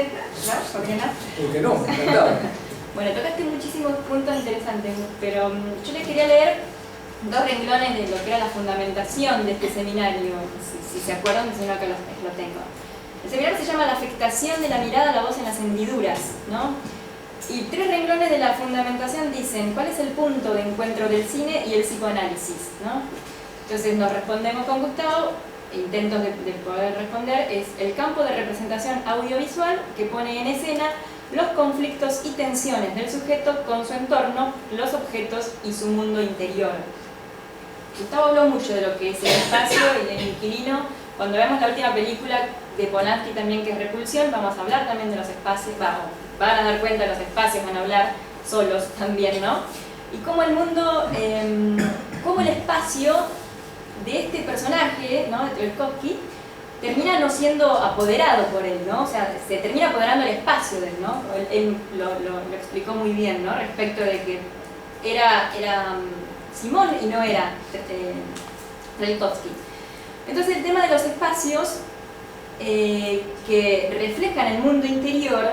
interesante, ¿no? ¿Por qué no? ¿Por qué no? Encantado. Bueno, tocaste muchísimos puntos interesantes, pero yo les quería leer dos renglones de lo que era la fundamentación de este seminario, si se acuerdan, si no que lo tengo. El seminario se llama La afectación de la mirada a la voz en las hendiduras, ¿no? Y tres renglones de la fundamentación dicen cuál es el punto de encuentro del cine y el psicoanálisis, ¿no? Entonces nos respondemos con Gustavo, intentos de poder responder, es el campo de representación audiovisual que pone en escena los conflictos y tensiones del sujeto con su entorno, los objetos y su mundo interior. Gustavo habló mucho de lo que es el espacio y el inquilino. Cuando veamos la última película de Polanski también, que es Repulsión, vamos a hablar también de los espacios, van a dar cuenta de los espacios, van a hablar solos también, ¿no? Y cómo el mundo, cómo el espacio de este personaje, ¿no? De Tchaikovsky, termina no siendo apoderado por él, ¿no? O sea, se termina apoderando el espacio de él, ¿no? Él lo explicó muy bien, ¿no? Respecto de que era Simón y no era Tchaikovsky. Entonces el tema de los espacios que reflejan el mundo interior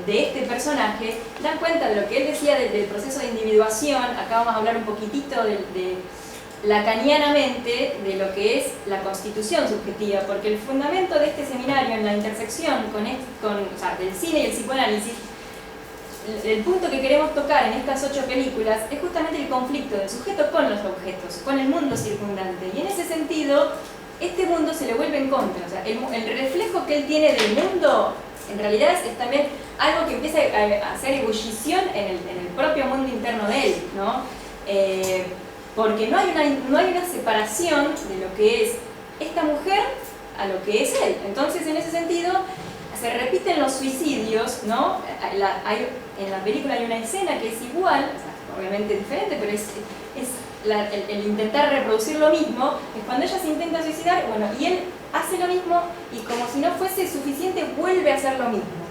de este personaje dan cuenta de lo que él decía del proceso de individuación. Acá vamos a hablar un poquitito de lacanianamente de lo que es la constitución subjetiva, porque el fundamento de este seminario en la intersección o sea, del cine y el psicoanálisis, el punto que queremos tocar en estas 8 películas es justamente el conflicto del sujeto con los objetos, con el mundo circundante, y en ese sentido este mundo se le vuelve en contra. O sea, el reflejo que él tiene del mundo en realidad es también algo que empieza a hacer ebullición en el propio mundo interno de él, ¿no? Porque no hay una separación de lo que es esta mujer a lo que es él. Entonces, en ese sentido, se repiten los suicidios, ¿no? En la película hay una escena que es igual, o sea, obviamente diferente, pero el intentar reproducir lo mismo, es cuando ella se intenta suicidar, bueno, y él hace lo mismo, y como si no fuese suficiente, vuelve a hacer lo mismo.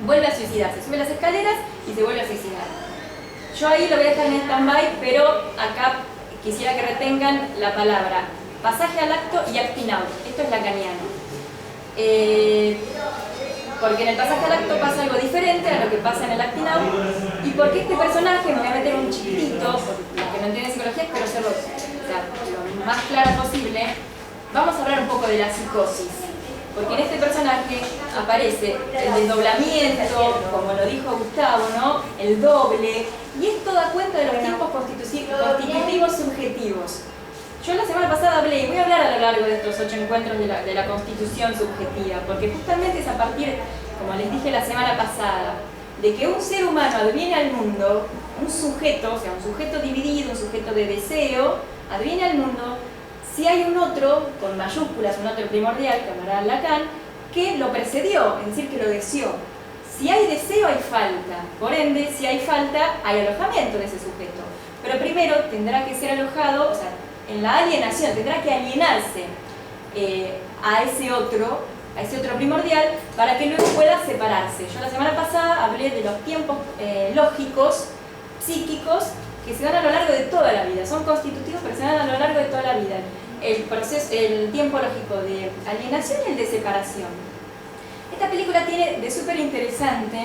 Vuelve a suicidarse, sube las escaleras y se vuelve a suicidar. Yo ahí lo voy a dejar en stand-by, pero acá quisiera que retengan la palabra pasaje al acto y acting out. Esto es lacaniano. Porque en el pasaje al acto pasa algo diferente a lo que pasa en el acting out, y porque este personaje, me voy a meter un chiquitito, por los que no entienden psicología, espero serlo lo más clara posible. Vamos a hablar un poco de la psicosis. Porque en este personaje aparece el desdoblamiento, como lo dijo Gustavo, ¿no? El doble, y esto da cuenta de los tiempos constitutivos subjetivos. Yo la semana pasada hablé, y voy a hablar a lo largo de estos 8 encuentros de la constitución subjetiva, porque justamente es a partir, como les dije la semana pasada, de que un ser humano adviene al mundo, un sujeto, o sea, un sujeto dividido, un sujeto de deseo, adviene al mundo, si hay un otro, con mayúsculas, un otro primordial, que hablará Lacan, que lo precedió, es decir, que lo deseó. Si hay deseo, hay falta. Por ende, si hay falta, hay alojamiento de ese sujeto. Pero primero tendrá que ser alojado, o sea, en la alienación, tendrá que alienarse a ese otro primordial para que luego pueda separarse. Yo la semana pasada hablé de los tiempos lógicos, psíquicos, que se dan a lo largo de toda la vida. Son constitutivos, pero se dan a lo largo de toda la vida. El tiempo lógico de alienación y el de separación. Esta película tiene de súper interesante,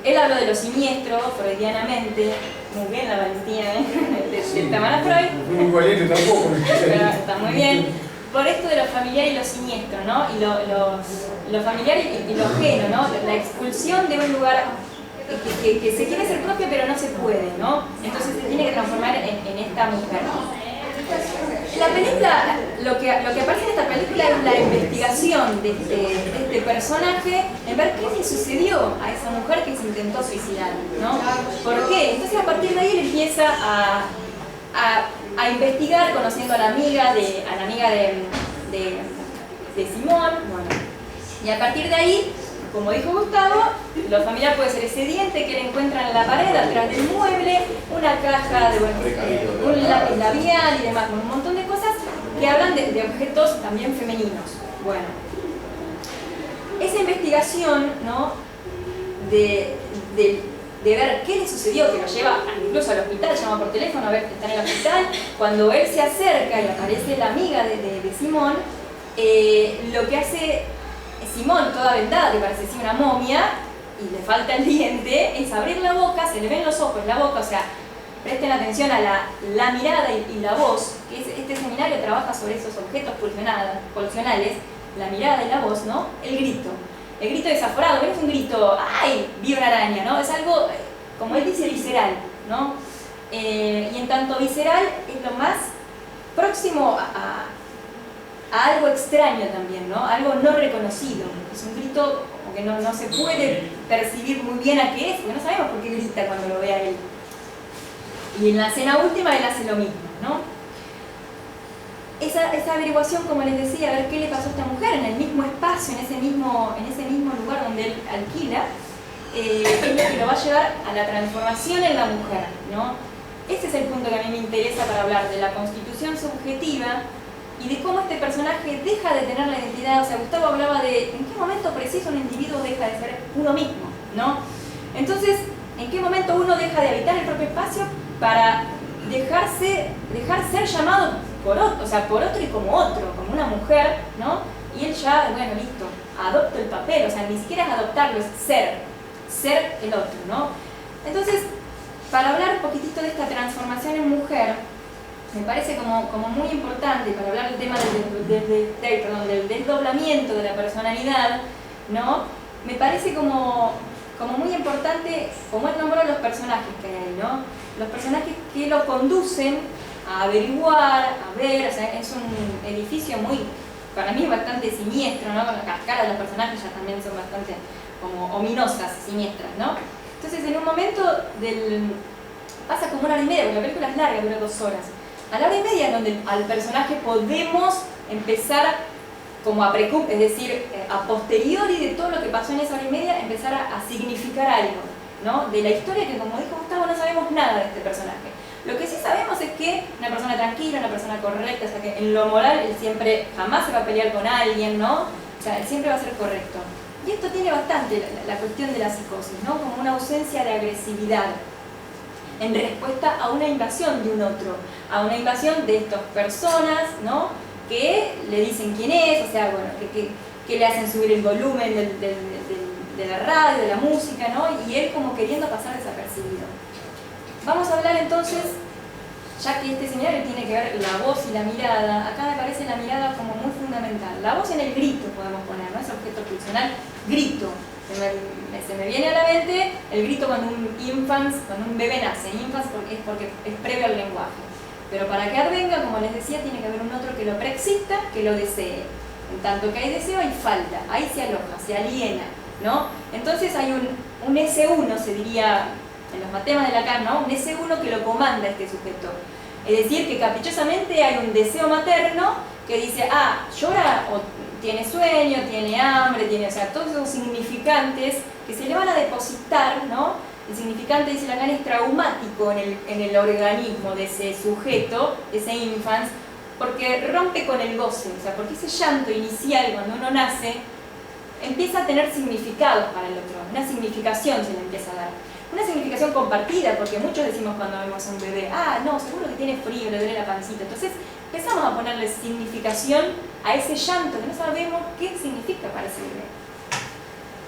él habló de lo siniestro, freudianamente, muy bien la Valentina, del Tamara Freud. No fui muy valiente tampoco. Pero está muy bien. Por esto de lo familiar y lo siniestro, ¿no? Y lo familiar y lo ajeno, ¿no? La expulsión de un lugar que se quiere ser propio pero no se puede, ¿no? Entonces se tiene que transformar en esta mujer. La película, lo que aparece en esta película es la investigación de este personaje en ver qué le sucedió a esa mujer que se intentó suicidar, ¿no? ¿Por qué? Entonces a partir de ahí él empieza a investigar, conociendo a la amiga de Simón, bueno, y a partir de ahí, como dijo Gustavo, lo familiar puede ser ese diente que él encuentra en la pared, atrás del mueble, una caja de un lápiz labial y demás, un montón de cosas que hablan de objetos también femeninos. Bueno, esa investigación, ¿no? de ver qué le sucedió, que lo lleva incluso al hospital, llama por teléfono a ver que está en el hospital. Cuando él se acerca y aparece la amiga de Simón, lo que hace Simón, toda vendada, que parece así una momia, y le falta el diente, es abrir la boca, se le ven los ojos, la boca, o sea, presten atención a la mirada y la voz, que este seminario trabaja sobre esos objetos pulsionales, la mirada y la voz, ¿no? El grito desaforado, que no es un grito, ¡ay! Vi una araña, ¿no? Es algo, como él dice, visceral, ¿no? Y en tanto visceral es lo más próximo a algo extraño también, ¿no? Algo no reconocido. Es un grito como que no se puede percibir muy bien a qué es, porque no sabemos por qué grita cuando lo ve a él. Y en la escena última él hace lo mismo, ¿no? Esa averiguación, como les decía, a ver qué le pasó a esta mujer en el mismo espacio, en ese mismo lugar donde él alquila, es lo que lo va a llevar a la transformación en la mujer, ¿no? Ese es el punto que a mí me interesa para hablar de la constitución subjetiva y de cómo este personaje deja de tener la identidad. O sea, Gustavo hablaba de en qué momento preciso un individuo deja de ser uno mismo, ¿no? Entonces, ¿en qué momento uno deja de habitar el propio espacio para dejar ser llamado por otro, o sea, por otro y como otro, como una mujer, ¿no? Y él ya, bueno, listo, adopta el papel, o sea, ni siquiera es adoptarlo, es ser el otro, ¿no? Entonces, para hablar un poquitito de esta transformación en mujer, me parece como muy importante, para hablar del tema del desdoblamiento de la personalidad, ¿no? Me parece como muy importante, como él nombró los personajes que hay, ¿no? Los personajes que lo conducen a averiguar, a ver, o sea, es un edificio muy, para mí, bastante siniestro, ¿no? Las caras de los personajes ya también son bastante como ominosas, siniestras, ¿no? Entonces, en un momento pasa como 1 hora y media, porque la película es larga, dura 2 horas. A la hora y media, donde al personaje podemos empezar como es decir, a posteriori de todo lo que pasó en esa hora y media, empezar a significar algo, ¿no? De la historia que, como dijo Gustavo, no sabemos nada de este personaje. Lo que sí sabemos es que una persona tranquila, una persona correcta, o sea que en lo moral él siempre, jamás se va a pelear con alguien, ¿no? O sea, él siempre va a ser correcto. Y esto tiene bastante la cuestión de la psicosis, ¿no? Como una ausencia de agresividad en respuesta a una invasión de un otro, a una invasión de estas personas, ¿no? Que le dicen quién es, o sea, bueno, que le hacen subir el volumen de la radio, de la música, ¿no? Y él como queriendo pasar desapercibido. Vamos a hablar entonces, ya que este seminario tiene que ver la voz y la mirada, acá me parece la mirada como muy fundamental. La voz en el grito podemos poner, ¿no? Ese objeto pulsional, grito. Se me viene a la mente el grito cuando un bebé nace. Infans porque es previo al lenguaje. Pero para que advenga, como les decía, tiene que haber un otro que lo preexista, que lo desee. En tanto que hay deseo, hay falta, ahí se aloja, se aliena, ¿no? Entonces hay un S1, se diría en los matemas de Lacan, ¿no? Un S1 que lo comanda este sujeto. Es decir, que caprichosamente hay un deseo materno que dice, llora o tiene sueño, tiene hambre, o sea, todos esos significantes que se le van a depositar, ¿no? El significante, dice Lacan, es traumático en el organismo de ese sujeto, ese infans, porque rompe con el goce, o sea, porque ese llanto inicial cuando uno nace empieza a tener significados para el otro, una significación se le empieza a dar. Una significación compartida, porque muchos decimos cuando vemos a un bebé, no, seguro que tiene frío, le duele la pancita. Entonces empezamos a ponerle significación a ese llanto que no sabemos qué significa para ese bebé.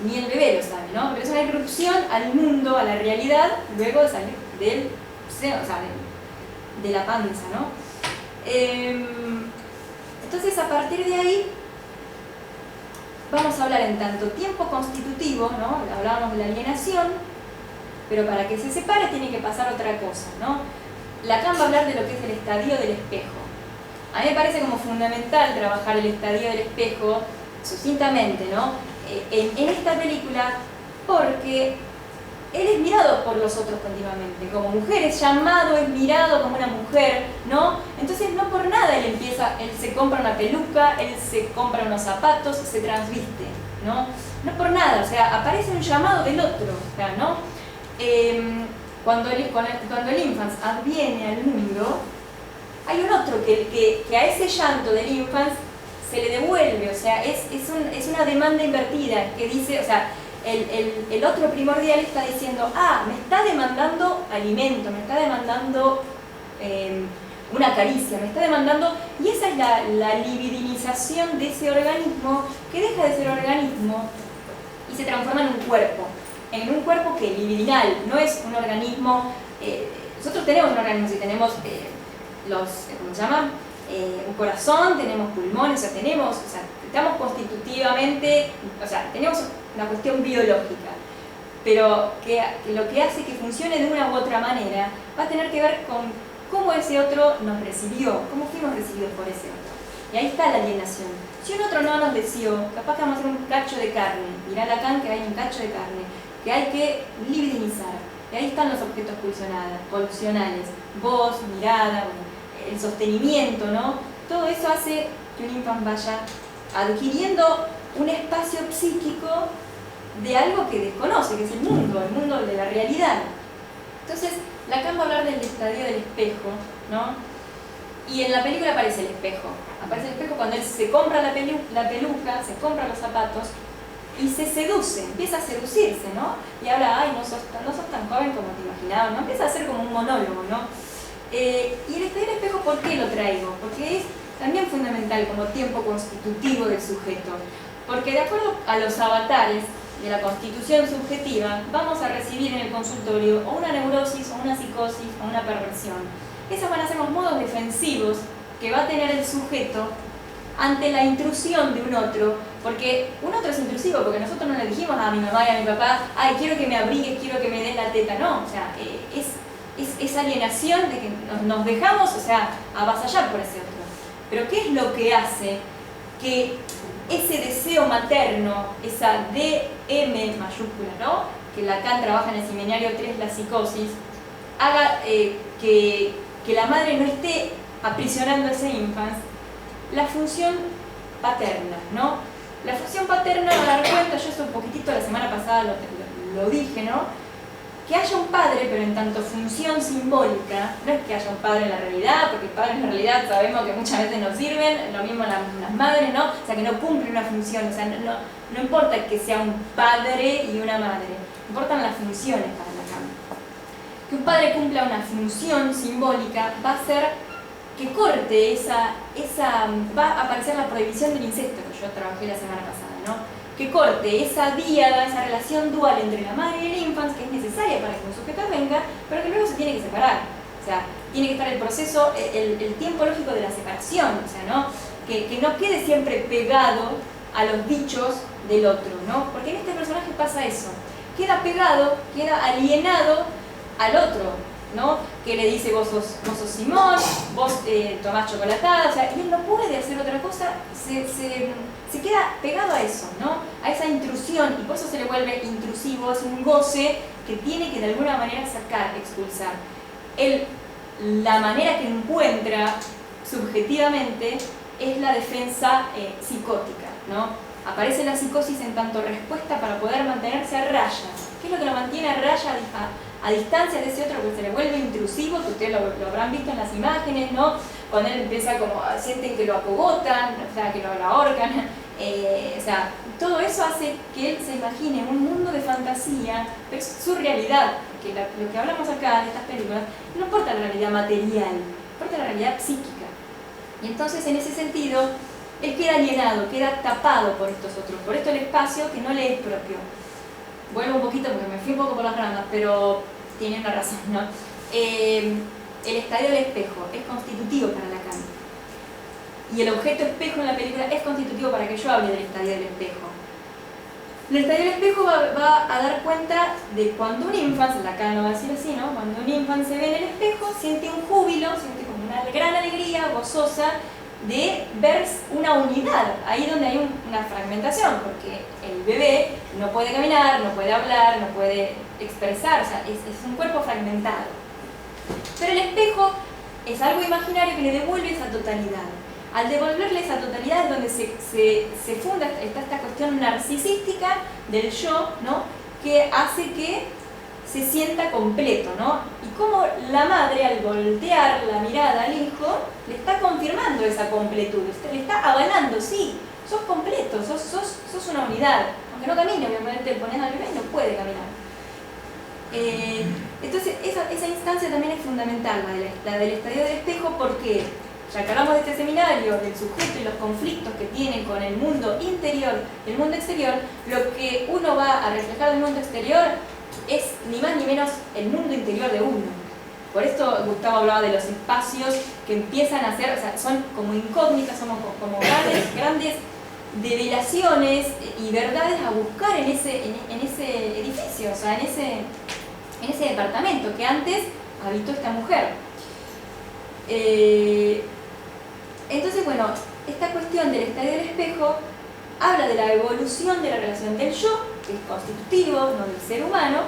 Ni el bebé lo sabe, ¿no? Pero es una irrupción al mundo, a la realidad, luego de salir del seno, o sea, de la panza, ¿no? Entonces, a partir de ahí, vamos a hablar en tanto tiempo constitutivo, ¿no? Hablábamos de la alienación, pero para que se separe tiene que pasar otra cosa, ¿no? Lacan va a hablar de lo que es el estadio del espejo. A mí me parece como fundamental trabajar el estadio del espejo sucintamente, ¿no? En esta película, porque él es mirado por los otros continuamente, como mujer, es llamado, es mirado como una mujer, ¿no? Entonces no por nada él se compra una peluca, él se compra unos zapatos, se transviste, ¿no? No por nada, o sea, aparece un llamado del otro, o sea, ¿no? Cuando el infans adviene al mundo, hay un otro que a ese llanto del infans se le devuelve, o sea, es una demanda invertida, que dice, o sea, el otro primordial está diciendo, me está demandando alimento, me está demandando una caricia, me está demandando, y esa es la libidinización de ese organismo que deja de ser organismo y se transforma en un cuerpo que es libidinal, no es un organismo. Nosotros tenemos un organismo, si tenemos ¿cómo se llama? Un corazón, tenemos pulmones, estamos constitutivamente, tenemos una cuestión biológica, pero que lo que hace que funcione de una u otra manera va a tener que ver con cómo ese otro nos recibió, cómo fuimos recibidos por ese otro. Y ahí está la alienación. Si un otro no nos deseó, capaz que vamos a hacer un cacho de carne. Mirá Lacan que hay un cacho de carne, que hay que libidinizar. Y ahí están los objetos pulsionales, voz, mirada, el sostenimiento, ¿no? Todo eso hace que un infante vaya adquiriendo un espacio psíquico de algo que desconoce, que es el mundo de la realidad. Entonces, Lacan va a hablar del estadio del espejo, ¿no? Y en la película aparece el espejo. Aparece el espejo cuando él se compra la peluca, se compra los zapatos y se seduce, empieza a seducirse, ¿no? Y habla, ay, no sos tan joven como te imaginabas, ¿no? Empieza a hacer como un monólogo, ¿no? Y el estadio del espejo, ¿por qué lo traigo? Porque es también fundamental como tiempo constitutivo del sujeto. Porque de acuerdo a los avatares de la constitución subjetiva, vamos a recibir en el consultorio o una neurosis, o una psicosis, o una perversión. Esos van a ser los modos defensivos que va a tener el sujeto ante la intrusión de un otro, porque un otro es intrusivo, porque nosotros no le dijimos a mi mamá y a mi papá, ay, quiero que me abrigues, quiero que me des la teta, no, es alienación de que nos dejamos, avasallar por ese otro. Pero ¿qué es lo que hace que ese deseo materno, esa DM mayúscula, ¿no? Que Lacan trabaja en el seminario 3, la psicosis, haga que la madre no esté aprisionando a ese infante? La función paterna, ¿no? La función paterna va a dar cuenta, yo eso un poquitito la semana pasada lo dije, ¿no? Que haya un padre, pero en tanto función simbólica, no es que haya un padre en la realidad, porque padres en la realidad sabemos que muchas veces no sirven, lo mismo las madres, ¿no? O sea, que no cumplen una función, no importa que sea un padre y una madre, importan las funciones para Lacan. Que un padre cumpla una función simbólica va a ser que corte va a aparecer la prohibición del incesto, que yo trabajé la semana pasada, ¿no? Que corte esa díada, esa relación dual entre la madre y el infante, que es necesaria para que un sujeto venga, pero que luego se tiene que separar. O sea, tiene que estar el proceso, el tiempo lógico de la separación, ¿no? Que no quede siempre pegado a los dichos del otro, ¿no? Porque en este personaje pasa eso. Queda pegado, queda alienado al otro, ¿no? Que le dice, vos sos Simón, vos tomás chocolatada, y él no puede hacer otra cosa, se queda pegado a eso, ¿no? A esa intrusión, y por eso se le vuelve intrusivo, es un goce que tiene que de alguna manera sacar, expulsar. La manera que encuentra subjetivamente es la defensa psicótica, ¿no? Aparece la psicosis en tanto respuesta para poder mantenerse a raya. ¿Qué es lo que lo mantiene a raya a distancia de ese otro que se le vuelve intrusivo? Que ustedes lo habrán visto en las imágenes, ¿no? Cuando él empieza como, sienten que lo acogotan, que lo ahorcan, todo eso hace que él se imagine un mundo de fantasía, pero es su realidad, porque lo que hablamos acá de estas películas no importa la realidad material, importa la realidad psíquica. Y entonces en ese sentido, él queda alienado, queda tapado por estos otros, por esto el espacio que no le es propio. Vuelvo un poquito porque me fui un poco por las ramas, pero tiene una razón, ¿no? El estadio del espejo es constitutivo para Lacan. Y el objeto espejo en la película es constitutivo para que yo hable del estadio del espejo. El estadio del espejo va a dar cuenta de cuando un infante, Lacan lo va a decir así, ¿no? Cuando un infante se ve en el espejo, siente un júbilo, siente como una gran alegría gozosa de ver una unidad, ahí donde hay una fragmentación, porque el bebé no puede caminar, no puede hablar, no puede expresar, es un cuerpo fragmentado. Pero el espejo es algo imaginario que le devuelve esa totalidad. Al devolverle esa totalidad es donde se funda esta cuestión narcisística del yo, ¿no? Que hace que se sienta completo, ¿no? Y como la madre, al voltear la mirada al hijo, le está confirmando esa completud, le está avalando, sí, sos completo, sos una unidad. Aunque no camine, obviamente pones al bebé y no puede caminar. Entonces esa instancia también es fundamental, la del estadio del espejo, porque ya que hablamos de este seminario, del sujeto y los conflictos que tienen con el mundo interior y el mundo exterior, lo que uno va a reflejar del mundo exterior es ni más ni menos el mundo interior de uno. Por esto Gustavo hablaba de los espacios que empiezan a ser, o sea, son como incógnitas, somos como grandes develaciones y verdades a buscar en ese edificio, o sea, en ese departamento que antes habitó esta mujer. Entonces, bueno, esta cuestión del estadio del espejo habla de la evolución de la relación del yo, que es constitutivo, no del ser humano,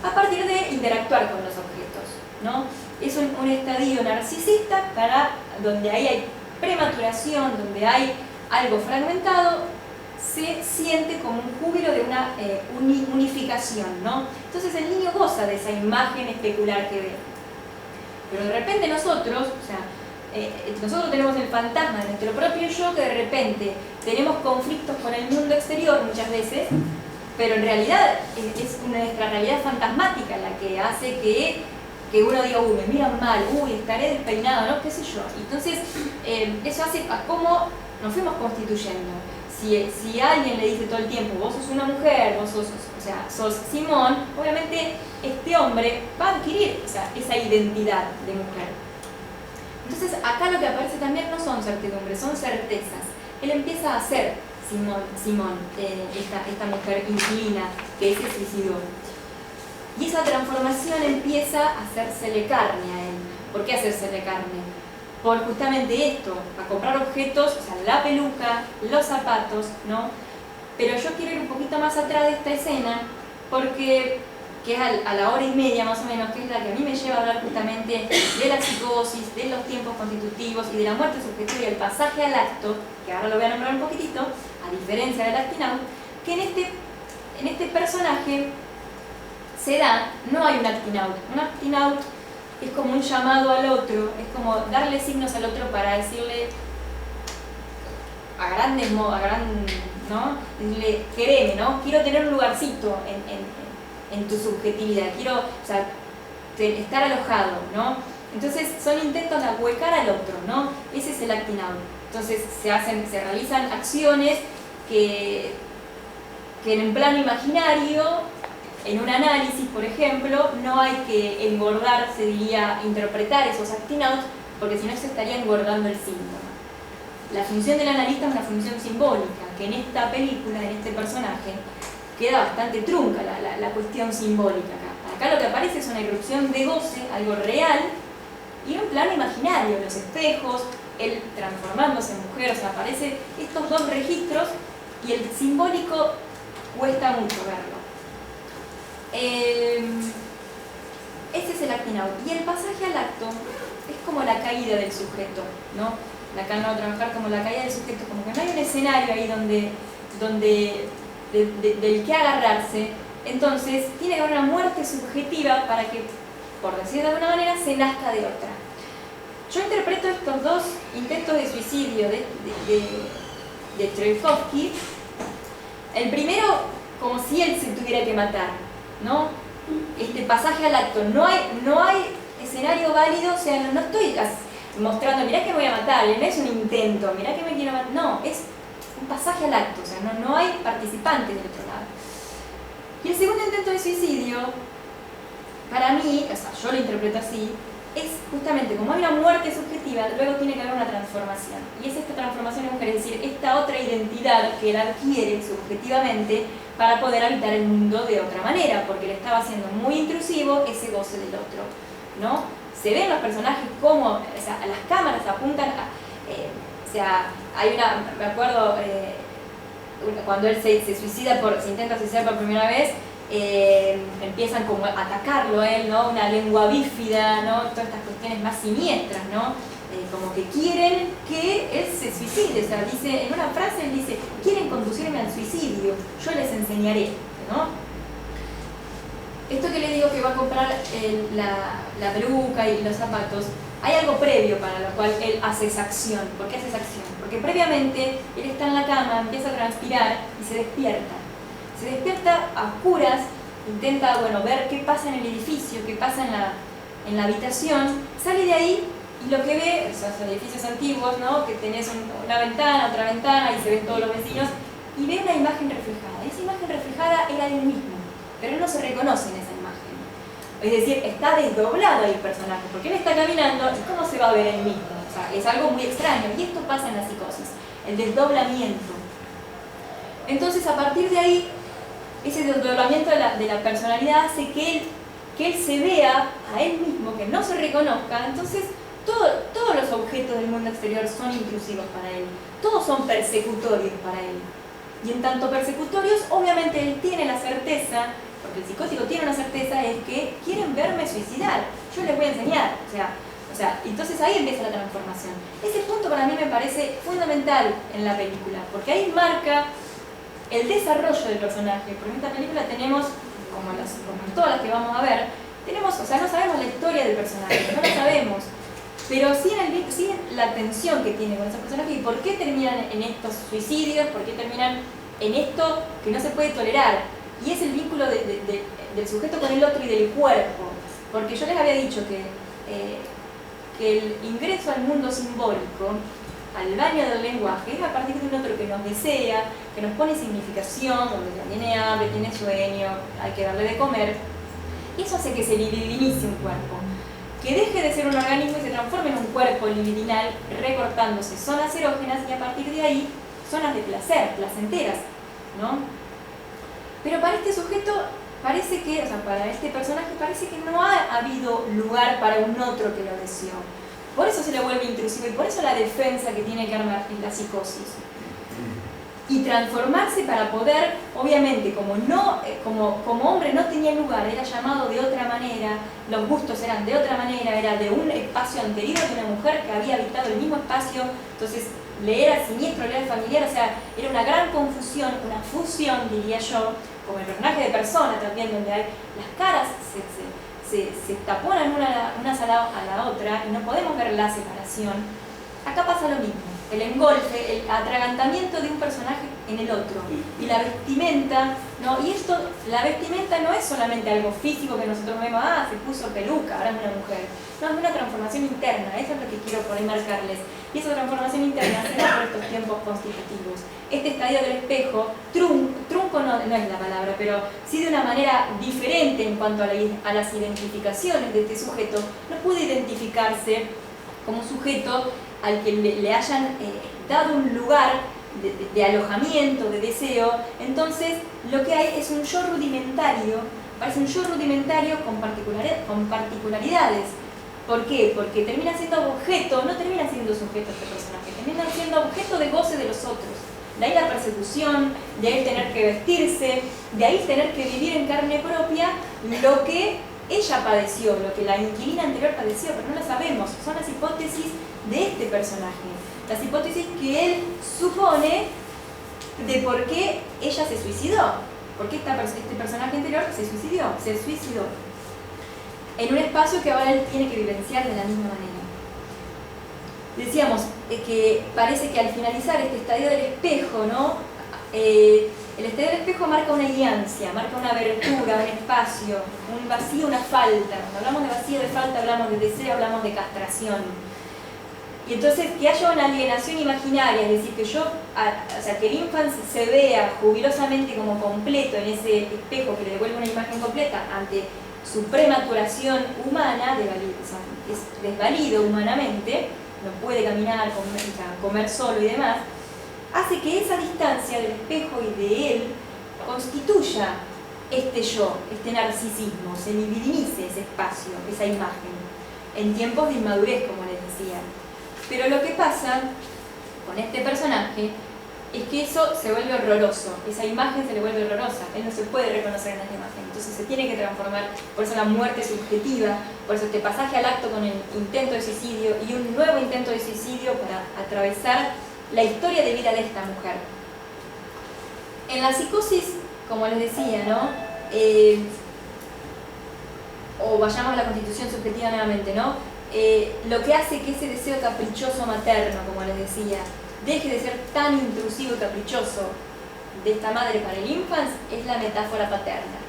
a partir de interactuar con los objetos, ¿no? Es un estadio narcisista donde ahí hay prematuración, donde hay algo fragmentado, se siente como un júbilo de una unificación, ¿no? Entonces el niño goza de esa imagen especular que ve. Pero de repente nosotros, o sea, nosotros tenemos el fantasma de nuestro propio yo, que de repente tenemos conflictos con el mundo exterior muchas veces, pero en realidad es nuestra realidad fantasmática la que hace que uno diga, uy, me miran mal, uy, estaré despeinado, ¿no? ¿Qué sé yo? Entonces, eso hace a cómo nos fuimos constituyendo. Si alguien le dice todo el tiempo, vos sos una mujer, vos sos Simón, obviamente este hombre va a adquirir esa identidad de mujer. Entonces, acá lo que aparece también no son certidumbres, son certezas. Él empieza a ser Simón, esta mujer inquilina que se suicidó. Y esa transformación empieza a hacérsele carne a él. ¿Por qué hacérsele carne? Por justamente esto, a comprar objetos, o sea, la peluca, los zapatos, ¿no? Pero yo quiero ir un poquito más atrás de esta escena, porque que es a la hora y media más o menos, que es la que a mí me lleva a hablar justamente de la psicosis, de los tiempos constitutivos y de la muerte subjetiva y el pasaje al acto, que ahora lo voy a nombrar un poquitito, a diferencia del acting out, que en este personaje se da, no hay un acting out. Un acting out es como un llamado al otro, es como darle signos al otro para decirle ¿no? Decirle, quereme, ¿no? Quiero tener un lugarcito en tu subjetividad, quiero, estar alojado, ¿no? Entonces son intentos de ahuecar al otro, ¿no? Ese es el acting out. Entonces se realizan acciones que en el plano imaginario, en un análisis, por ejemplo, no hay que engordar, se diría, interpretar esos acting out, porque si no se estaría engordando el síntoma. La función del analista es una función simbólica, que en esta película, en este personaje, queda bastante trunca la cuestión simbólica acá. Acá lo que aparece es una irrupción de goce, algo real, y un plano imaginario, los espejos, él transformándose en mujer, aparecen estos dos registros, y el simbólico cuesta mucho verlo. Este es el acting out. Y el pasaje al acto es como la caída del sujeto, ¿no? Acá no va a trabajar como la caída del sujeto, como que no hay un escenario ahí del que agarrarse. Entonces tiene que haber una muerte subjetiva para que, por decir de alguna manera, se nazca de otra. Yo interpreto estos dos intentos de suicidio de Tchaikovsky, el primero como si él se tuviera que matar, ¿no? Este pasaje al acto, no hay escenario válido, o sea, no estoy mostrando, mirá que me voy a matar, no es un intento, mirá que me quiero matar, no, es un pasaje al acto, o sea, no hay participantes del otro lado. Y el segundo intento de suicidio, para mí, o sea, yo lo interpreto así, es justamente como hay una muerte subjetiva, luego tiene que haber una transformación. Y es esta transformación de mujer, es decir, esta otra identidad que él adquiere subjetivamente para poder habitar el mundo de otra manera, porque le estaba haciendo muy intrusivo ese goce del otro, ¿no? Se ven los personajes como, o sea, las cámaras apuntan a, o sea, hay me acuerdo, cuando él se intenta suicidar por primera vez, empiezan como a atacarlo a él, ¿no? Una lengua bífida, ¿no? Todas estas cuestiones más siniestras, ¿no? Como que quieren que él se suicide, o sea, dice, en una frase él dice, quieren conducirme al suicidio, yo les enseñaré, ¿no? Esto que le digo que va a comprar la peluca y los zapatos, hay algo previo para lo cual él hace esa acción. ¿Por qué hace esa acción? Porque previamente él está en la cama, empieza a transpirar y se despierta. Se despierta a oscuras intenta, bueno, ver qué pasa en el edificio, qué pasa en la habitación, sale de ahí y lo que ve, o sea, son edificios antiguos, ¿no? Que tenés una ventana, otra ventana y se ven todos los vecinos, y ve una imagen reflejada. Esa imagen reflejada era él mismo, pero él no se reconoce en esa imagen. Es decir, está desdoblado el personaje, porque él está caminando y ¿cómo se va a ver él mismo? O sea, es algo muy extraño, y esto pasa en la psicosis, el desdoblamiento. Entonces, a partir de ahí, ese desdoblamiento de la personalidad hace que él se vea a él mismo, que no se reconozca. Entonces, todos los objetos del mundo exterior son intrusivos para él, todos son persecutorios para él. Y en tanto persecutorios, obviamente él tiene la certeza, porque el psicótico tiene una certeza, es que quieren verme suicidar, yo les voy a enseñar. O sea, entonces ahí empieza la transformación. Ese punto para mí me parece fundamental en la película, porque ahí marca el desarrollo del personaje. Porque en esta película tenemos, como en todas las que vamos a ver, tenemos, o sea, no sabemos la historia del personaje, no la sabemos, pero sí la tensión que tiene con esos personajes y por qué terminan en estos suicidios, por qué terminan en esto que no se puede tolerar. Y es el vínculo del sujeto con el otro y del cuerpo. Porque yo les había dicho que el ingreso al mundo simbólico, al baño del lenguaje, es a partir de un otro que nos desea, que nos pone significación, donde tiene hambre, tiene sueño, hay que darle de comer. Y eso hace que se libidinice un cuerpo, que deje de ser un organismo y se transforme en un cuerpo libidinal, recortándose zonas erógenas y a partir de ahí zonas de placer, placenteras, ¿no? Pero para este sujeto parece que, o sea, para este personaje parece que no ha habido lugar para un otro que lo deseó. Por eso se le vuelve intrusivo y por eso la defensa que tiene que armar es la psicosis. Y transformarse para poder, obviamente, como hombre no tenía lugar, era llamado de otra manera, los gustos eran de otra manera, era de un espacio anterior de una mujer que había habitado el mismo espacio, entonces le era siniestro, le era familiar, o sea, era una gran confusión, una fusión, diría yo, como el personaje de Persona también, donde hay las caras se taponan unas a la otra y no podemos ver la separación. Acá pasa lo mismo, el engolfe, el atragantamiento de un personaje en el otro y la vestimenta, ¿no? Y esto, la vestimenta no es solamente algo físico que nosotros vemos, se puso peluca, ahora es una mujer. No, es una transformación interna, eso es lo que quiero poder marcarles. Y esa transformación interna se da por estos tiempos constitutivos. Este estadio del espejo, trunco no es la palabra, pero sí de una manera diferente en cuanto a las identificaciones de este sujeto, no puede identificarse como sujeto al que le hayan dado un lugar de alojamiento, de deseo. Entonces lo que hay es un yo rudimentario, parece un yo rudimentario con particularidades. ¿Por qué? Porque termina siendo objeto, no termina siendo sujeto este personaje, termina siendo objeto de goce de los otros. De ahí la persecución, de ahí tener que vestirse, de ahí tener que vivir en carne propia lo que ella padeció, lo que la inquilina anterior padeció, pero no lo sabemos, son las hipótesis de este personaje, las hipótesis que él supone de por qué ella se suicidó, por qué este personaje anterior se suicidó en un espacio que ahora él tiene que vivenciar de la misma manera. Decíamos que parece que al finalizar este estadio del espejo, ¿no? El estadio del espejo marca una alianza, marca una abertura, un espacio, un vacío, una falta. Cuando hablamos de vacío, de falta, hablamos de deseo, hablamos de castración. Y entonces que haya una alienación imaginaria, es decir, que el infante se vea jubilosamente como completo en ese espejo que le devuelve una imagen completa ante su prematuración humana, es desvalido humanamente, no puede caminar, comer solo y demás, hace que esa distancia del espejo y de él constituya este yo, este narcisismo, se libidinice ese espacio, esa imagen, en tiempos de inmadurez, como les decía. Pero lo que pasa con este personaje es que eso se vuelve horroroso, esa imagen se le vuelve horrorosa, él no se puede reconocer en esa imagen, entonces se tiene que transformar, por eso la muerte subjetiva, por eso este pasaje al acto con el intento de suicidio y un nuevo intento de suicidio para atravesar la historia de vida de esta mujer. En la psicosis, como les decía, ¿no? O vayamos a la constitución subjetiva nuevamente, ¿no? Lo que hace que ese deseo caprichoso materno, como les decía, deje de ser tan intrusivo y caprichoso de esta madre para el infans es la metáfora paterna.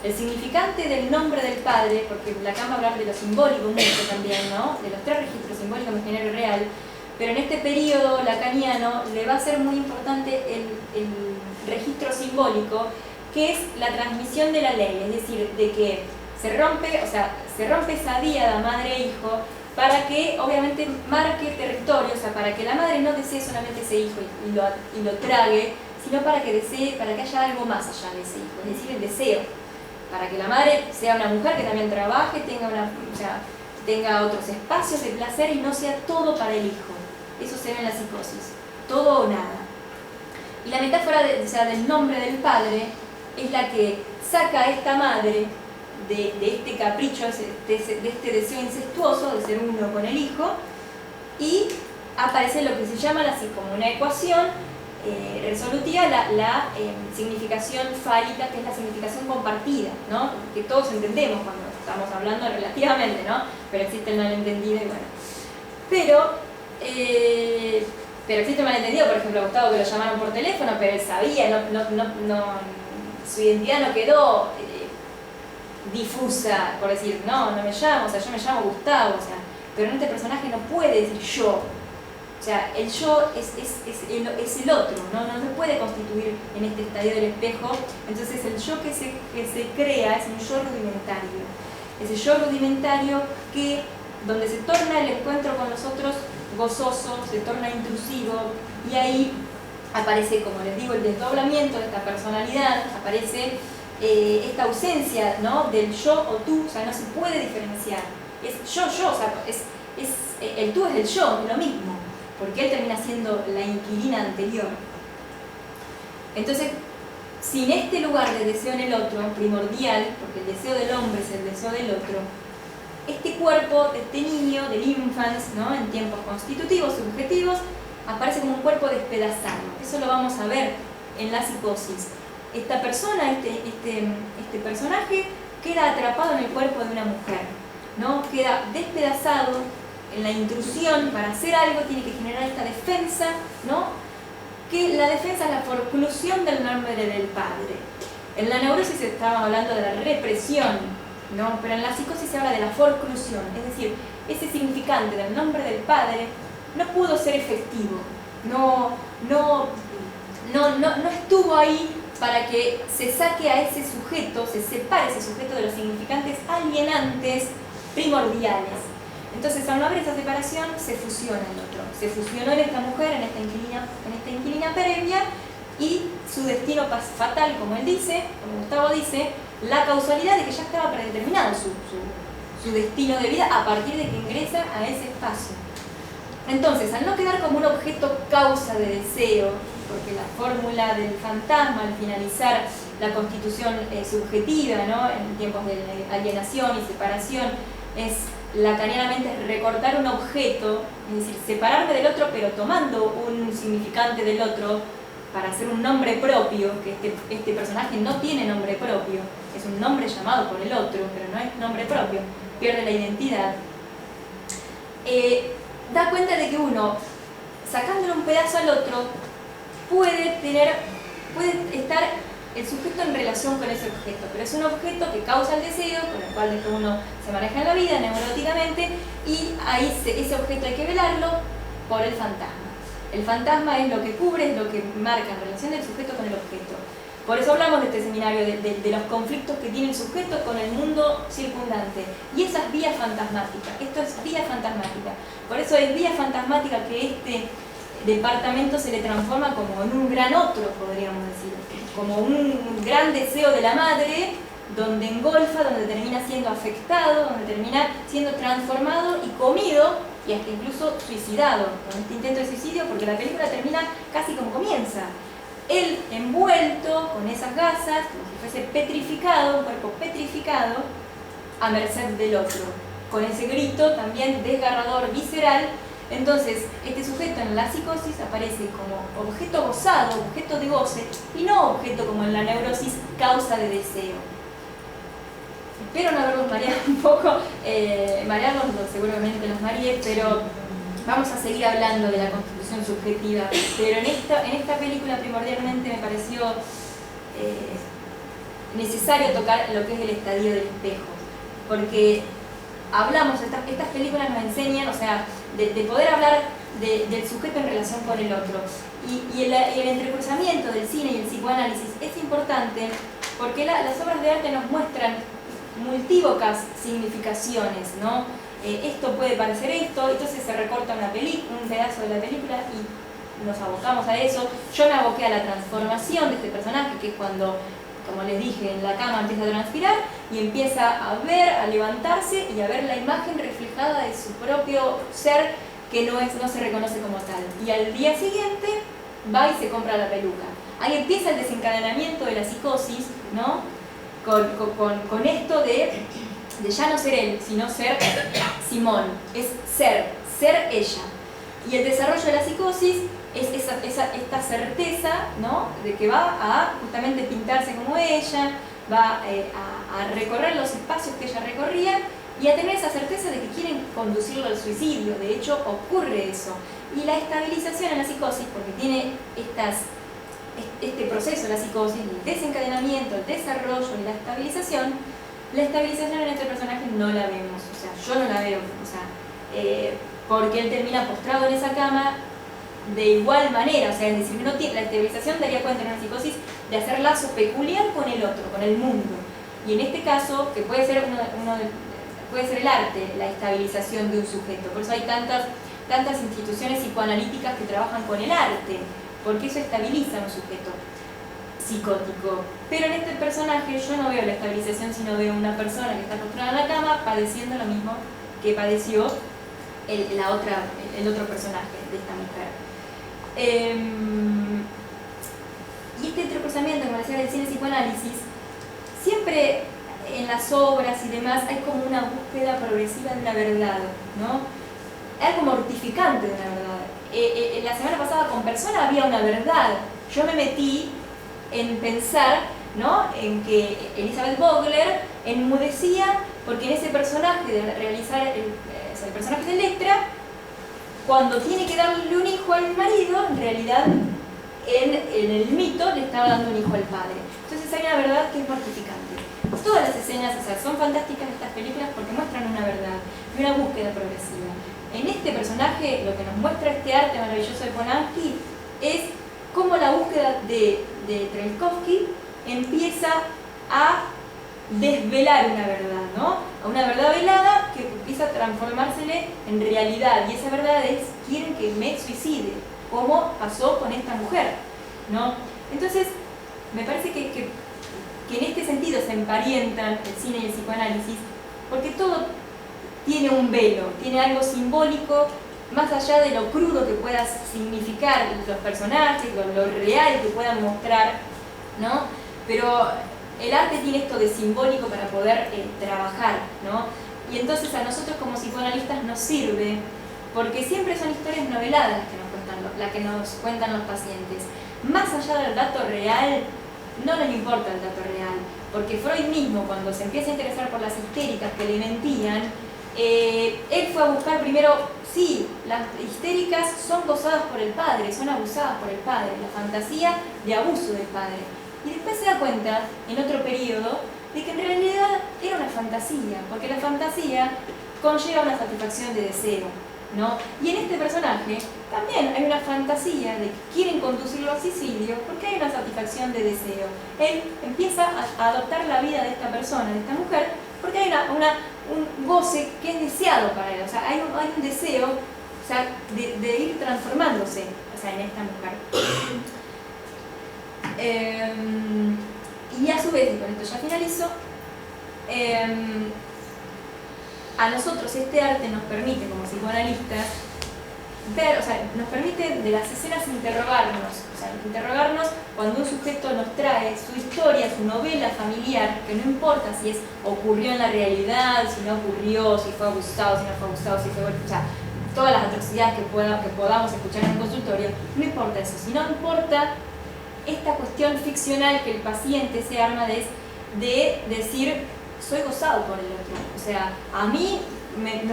el significante del nombre del padre, porque Lacan va a hablar de lo simbólico mucho también, ¿no? De los tres registros simbólicos de género real, pero en este periodo lacaniano le va a ser muy importante el registro simbólico, que es la transmisión de la ley, es decir, de que se rompe esa díada madre-hijo para que obviamente marque territorio, o sea, para que la madre no desee solamente ese hijo y lo trague, sino para que desee, para que haya algo más allá de ese hijo, es decir, el deseo, para que la madre sea una mujer que también trabaje, tenga otros espacios de placer y no sea todo para el hijo. Eso se ve en la psicosis, todo o nada. Y la metáfora del nombre del padre es la que saca a esta madre de este capricho, de este deseo incestuoso de ser uno con el hijo, y aparece lo que se llama como una ecuación resolutiva, la significación fálica, que es la significación compartida, ¿no? Que todos entendemos cuando estamos hablando relativamente, ¿no? Pero existe el malentendido y bueno. Pero existe un malentendido, por ejemplo, a Gustavo que lo llamaron por teléfono, pero él sabía, su identidad no quedó difusa, por decir, no me llamo, o sea, yo me llamo Gustavo, o sea, pero en este personaje no puede decir yo. O sea, el yo es el otro, no se puede constituir en este estadio del espejo. Entonces el yo que se crea es un yo rudimentario. Ese yo rudimentario donde se torna el encuentro con los otros gozoso, se torna intrusivo, y ahí aparece, como les digo, el desdoblamiento de esta personalidad, aparece esta ausencia, ¿no? Del yo o tú, o sea, no se puede diferenciar. Es yo, o sea, el tú es el yo, es lo mismo, porque él termina siendo la inquilina anterior. Entonces, sin este lugar de deseo en el otro, primordial, porque el deseo del hombre es el deseo del otro, este cuerpo de este niño, del infans, ¿no? En tiempos constitutivos, subjetivos, aparece como un cuerpo despedazado. Eso lo vamos a ver en la psicosis. Esta persona, este personaje, queda atrapado en el cuerpo de una mujer, ¿no? Queda despedazado en la intrusión. Para hacer algo tiene que generar esta defensa, ¿no? Que la defensa es la forclusión del nombre del padre. En la neurosis estaba hablando de la represión, ¿no? Pero en la psicosis se habla de la forclusión, es decir, ese significante del nombre del padre no pudo ser efectivo, no estuvo ahí para que se saque a ese sujeto, se separe ese sujeto de los significantes alienantes primordiales. Entonces, al no haber esa separación, se fusiona el otro. Se fusionó en esta mujer, en esta inquilina previa, y su destino fatal, como él dice, como Gustavo dice, la causalidad de que ya estaba predeterminado su destino de vida a partir de que ingresa a ese espacio. Entonces, al no quedar como un objeto causa de deseo, porque la fórmula del fantasma al finalizar la constitución subjetiva, ¿no? En tiempos de alienación y separación, es lacanianamente recortar un objeto, es decir, separarme del otro pero tomando un significante del otro para hacer un nombre propio, que este personaje no tiene nombre propio, es un nombre llamado por el otro, pero no es nombre propio, pierde la identidad. Da cuenta de que uno, sacándole un pedazo al otro, puede estar el sujeto en relación con ese objeto, pero es un objeto que causa el deseo, con el cual después uno se maneja en la vida neuróticamente, y ahí ese objeto hay que velarlo por el fantasma. El fantasma es lo que cubre, es lo que marca en relación del sujeto con el objeto. Por eso hablamos de este seminario, de los conflictos que tiene el sujeto con el mundo circundante. Y esa es vía fantasmática. Esto es vía fantasmática. Por eso es vía fantasmática que este departamento se le transforma como en un gran otro, podríamos decir. Como un gran deseo de la madre, donde engolfa, donde termina siendo afectado, donde termina siendo transformado y comido, y hasta incluso suicidado, con este intento de suicidio, porque la película termina casi como comienza. Él envuelto con esas gasas, como si fuese petrificado, un cuerpo petrificado, a merced del otro, con ese grito también desgarrador, visceral. Entonces, este sujeto en la psicosis aparece como objeto gozado, objeto de goce, y no objeto como en la neurosis, causa de deseo. Espero no haberlos mareado un poco, marearlos seguramente los mareé, pero vamos a seguir hablando de la constitución subjetiva. Pero en esta película primordialmente me pareció necesario tocar lo que es el estadio del espejo, porque hablamos, estas películas nos enseñan, o sea, de poder hablar del sujeto en relación con el otro. Y el entrecruzamiento del cine y el psicoanálisis es importante porque las obras de arte nos muestran multívocas significaciones, ¿no? Esto puede parecer esto, entonces se recorta un pedazo de la película y nos abocamos a eso. Yo me aboqué a la transformación de este personaje, que es cuando, como les dije, en la cama empieza a transpirar y empieza a ver, a levantarse y a ver la imagen reflejada de su propio ser que no se reconoce como tal. Y al día siguiente va y se compra la peluca. Ahí empieza el desencadenamiento de la psicosis, ¿no? Con esto de ya no ser él, sino ser Simón. Es ser ella. Y el desarrollo de la psicosis es esta certeza, ¿no? De que va a justamente pintarse como ella, va a recorrer los espacios que ella recorría y a tener esa certeza de que quieren conducirlo al suicidio. De hecho, ocurre eso. Y la estabilización en la psicosis, porque tiene este proceso de la psicosis, el desencadenamiento, el desarrollo y la estabilización en este personaje no la vemos. O sea, yo no la veo. O sea, porque él termina postrado en esa cama de igual manera. O sea, es decir, la estabilización daría cuenta en una psicosis de hacer lazo peculiar con el otro, con el mundo. Y en este caso, que puede ser puede ser el arte, la estabilización de un sujeto. Por eso hay tantas instituciones psicoanalíticas que trabajan con el arte, porque eso estabiliza a un sujeto psicótico. Pero en este personaje yo no veo la estabilización, sino veo una persona que está postrada en la cama padeciendo lo mismo que padeció el otro personaje de esta mujer. Y este entrecruzamiento, como decía, del cine psicoanálisis, siempre en las obras y demás hay como una búsqueda progresiva de una verdad, ¿no? Es algo mortificante de una verdad. La semana pasada con Persona había una verdad. Yo me metí en pensar, ¿no? En que Elizabeth Vogler enmudecía porque en ese personaje de realizar el personaje de Electra, cuando tiene que darle un hijo al marido, en realidad en el mito le estaba dando un hijo al padre. Entonces hay una verdad que es mortificante. Todas las escenas, o sea, son fantásticas estas películas porque muestran una verdad y una búsqueda progresiva. En este personaje, lo que nos muestra este arte maravilloso de Polanski es cómo la búsqueda de Trelkovsky empieza a desvelar una verdad, ¿no? A una verdad velada que empieza a transformársele en realidad. Y esa verdad es: quieren que me suicide, como pasó con esta mujer, ¿no? Entonces, me parece que en este sentido se emparietan el cine y el psicoanálisis, porque todo tiene un velo, tiene algo simbólico, más allá de lo crudo que pueda significar los personajes, lo real que puedan mostrar, ¿no? Pero el arte tiene esto de simbólico para poder trabajar, ¿no? Y entonces a nosotros como psicoanalistas nos sirve, porque siempre son historias noveladas las que nos cuentan los pacientes. Más allá del dato real, no nos importa el dato real, porque Freud mismo, cuando se empieza a interesar por las histéricas que le mentían, él fue a buscar primero, sí, las histéricas son gozadas por el padre, son abusadas por el padre, la fantasía de abuso del padre. Y después se da cuenta, en otro periodo, de que en realidad era una fantasía, porque la fantasía conlleva una satisfacción de deseo, ¿no? Y en este personaje también hay una fantasía de que quieren conducirlo al suicidio porque hay una satisfacción de deseo. Él empieza a adoptar la vida de esta persona, de esta mujer, porque hay un goce que es deseado para él. O sea, hay un deseo, o sea, de ir transformándose, o sea, en esta mujer. Y a su vez, y con esto ya finalizo, a nosotros este arte nos permite, como psicoanalistas, ver, o sea, nos permite de las escenas interrogarnos cuando un sujeto nos trae su historia, su novela familiar, que no importa si ocurrió en la realidad, si no ocurrió, si fue abusado, si no fue abusado, si fue, o sea, todas las atrocidades que podamos escuchar en un consultorio, no importa eso, sino importa esta cuestión ficcional que el paciente se arma de decir: soy gozado por el otro. O sea, a mí, me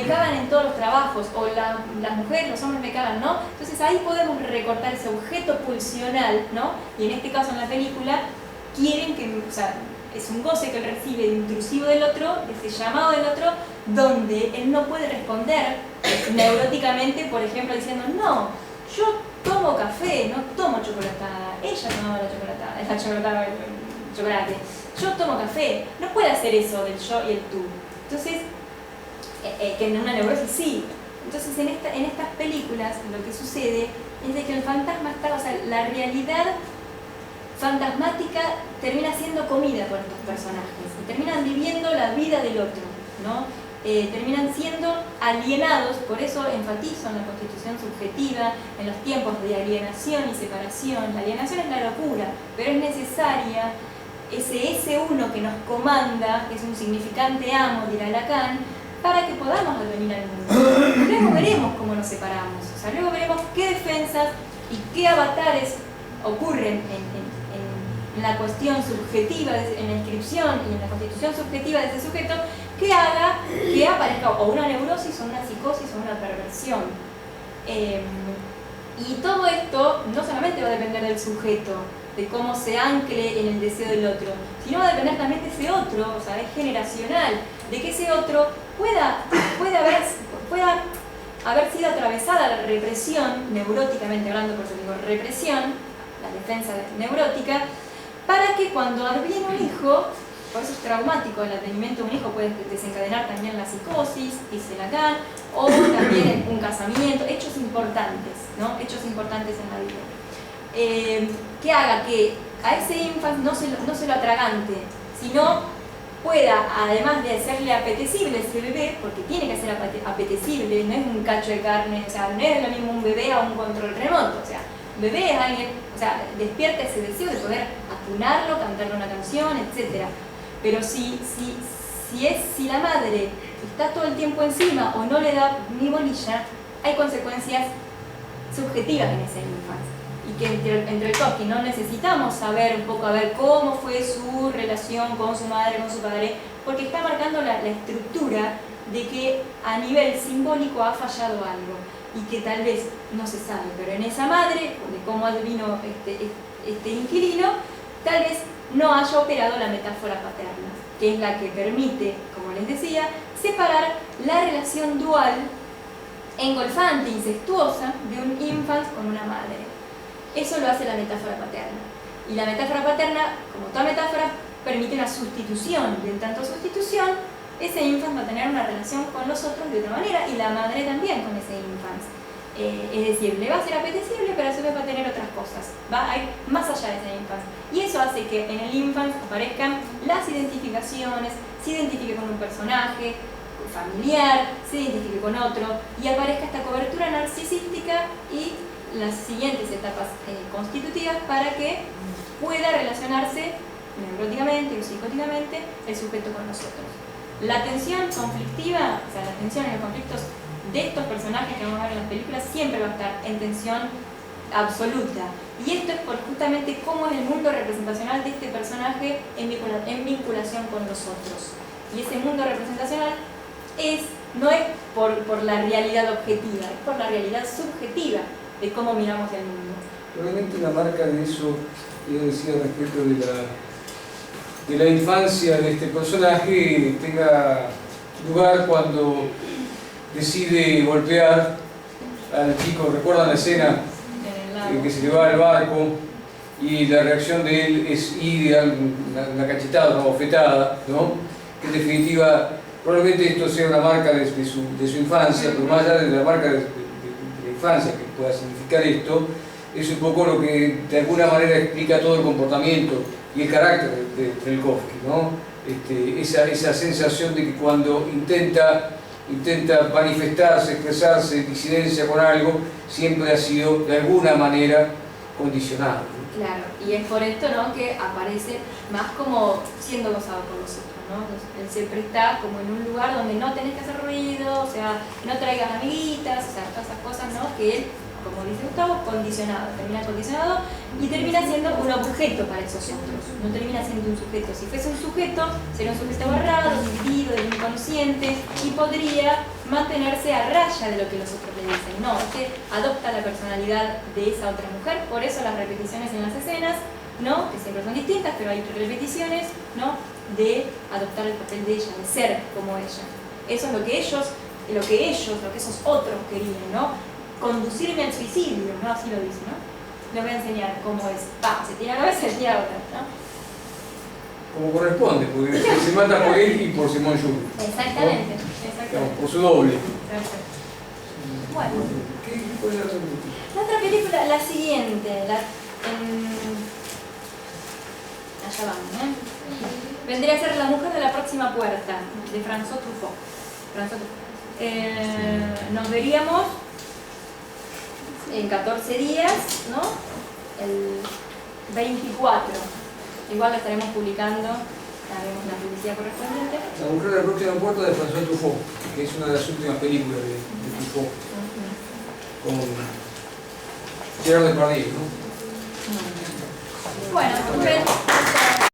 cagan en todos los trabajos, o las mujeres, los hombres me cagan, ¿no? Entonces ahí podemos recortar ese objeto pulsional, ¿no? Y en este caso en la película, quieren que, o sea, es un goce que él recibe de intrusivo del otro, de ese llamado del otro, donde él no puede responder neuróticamente, por ejemplo, diciendo, no, yo tomo café, no tomo chocolatada, ella tomaba el chocolate, yo tomo café, no puede hacer eso del yo y el tú. Entonces, que en una neurosis sí. Entonces en estas películas lo que sucede es de que el fantasma está, o sea, la realidad fantasmática termina siendo comida por estos personajes y terminan viviendo la vida del otro, ¿no? Terminan siendo alienados, por eso enfatizo en la constitución subjetiva, en los tiempos de alienación y separación. La alienación es la locura, pero es necesaria ese uno que nos comanda, que es un significante amo, dirá Lacan, para que podamos advenir al mundo. Luego veremos cómo nos separamos, o sea, luego veremos qué defensas y qué avatares ocurren en la cuestión subjetiva, en la inscripción y en la constitución subjetiva de ese sujeto, que haga que aparezca o una neurosis, o una psicosis, o una perversión. Y todo esto no solamente va a depender del sujeto, de cómo se ancle en el deseo del otro, sino va a depender también de ese otro, o sea, es generacional, de que ese otro pueda haber sido atravesada la represión, neuróticamente hablando, por eso digo represión, la defensa neurótica, para que cuando adviene un hijo, por eso es traumático, el advenimiento de un hijo puede desencadenar también la psicosis, dice Lacan, o también un casamiento, hechos importantes, ¿no? Hechos importantes en la vida. Que haga que a ese infante no se lo atragante, sino pueda, además de hacerle apetecible ese bebé, porque tiene que ser apetecible, no es un cacho de carne, o sea, no es lo mismo un bebé a un control remoto, o sea, un bebé es alguien, o sea, despierta ese deseo de poder acunarlo, cantarle una canción, etc. Pero si la madre está todo el tiempo encima o no le da ni bolilla, hay consecuencias subjetivas en ese infante. Y que entre todos que no necesitamos saber un poco a ver cómo fue su relación con su madre, con su padre, porque está marcando la estructura de que a nivel simbólico ha fallado algo y que tal vez no se sabe, pero en esa madre, de cómo advino este inquilino, tal vez no haya operado la metáfora paterna, que es la que permite, como les decía, separar la relación dual, engolfante, incestuosa, de un infante con una madre. Eso lo hace la metáfora paterna. Y la metáfora paterna, como toda metáfora, permite una sustitución. Y en tanto sustitución, ese infante va a tener una relación con los otros de otra manera y la madre también con ese infante. Es decir, le va a ser apetecible, pero a su vez va a tener otras cosas. Va a ir más allá de ese infante. Y eso hace que en el infante aparezcan las identificaciones, se identifique con un personaje familiar, se identifique con otro y aparezca esta cobertura narcisística y las siguientes etapas constitutivas para que pueda relacionarse neuróticamente o psicóticamente el sujeto con nosotros. La tensión conflictiva, o sea, la tensión en los conflictos de estos personajes que vamos a ver en las películas siempre va a estar en tensión absoluta. Y esto es por justamente cómo es el mundo representacional de este personaje en vinculación con los otros. Y ese mundo representacional no es por la realidad objetiva, es por la realidad subjetiva de cómo miramos el mundo. Probablemente una marca de eso, yo decía respecto de la infancia de este personaje, tenga lugar cuando decide golpear al chico. ¿Recuerdan la escena que se le va al barco y la reacción de él es ir a una cachetada, una bofetada, ¿no? Que en definitiva probablemente esto sea una marca de su infancia, pero más allá de la marca de la infancia que pueda significar esto, es un poco lo que de alguna manera explica todo el comportamiento y el carácter de Trelkovsky, ¿no? Esa sensación de que cuando intenta manifestarse, expresarse, disidencia con algo, siempre ha sido de alguna manera condicionado, ¿no? Claro, y es por esto, ¿no?, que aparece más como siendo gozado por los otros, ¿no? Él siempre está como en un lugar donde no tenés que hacer ruido, o sea, no traigas amiguitas, o sea, todas esas cosas, ¿no?, que él, como dice Gustavo, termina condicionado y termina siendo un objeto para esos otros, no termina siendo un sujeto. Si fuese un sujeto, sería un sujeto agarrado, dividido, del inconsciente, y podría mantenerse a raya de lo que los otros le dicen. No, es que adopta la personalidad de esa otra mujer, por eso las repeticiones en las escenas, ¿no? Que siempre son distintas, pero hay repeticiones, ¿no? De adoptar el papel de ella, de ser como ella. Eso es lo que esos otros querían, ¿no? Conducirme al suicidio, ¿no? Así lo dice, ¿no? Les voy a enseñar cómo es. Se tira una vez, se tira otra, ¿no? Como corresponde, porque se mata por él y por Simón Jules. Exactamente, ¿no? exactamente. Digamos, por su doble. Perfecto. Bueno. ¿Qué puede ser? La otra película, la siguiente, allá vamos, ¿eh? Vendría a ser La mujer de la próxima puerta, de François Truffaut. Nos veríamos en 14 días, ¿no? El 24. Igual la estaremos publicando, haremos la publicidad correspondiente. La mujer de la próxima puerta de François Truffaut, que es una de las últimas películas de Truffaut. Con Gerard Depardieu, ¿no? Bueno, muy bien.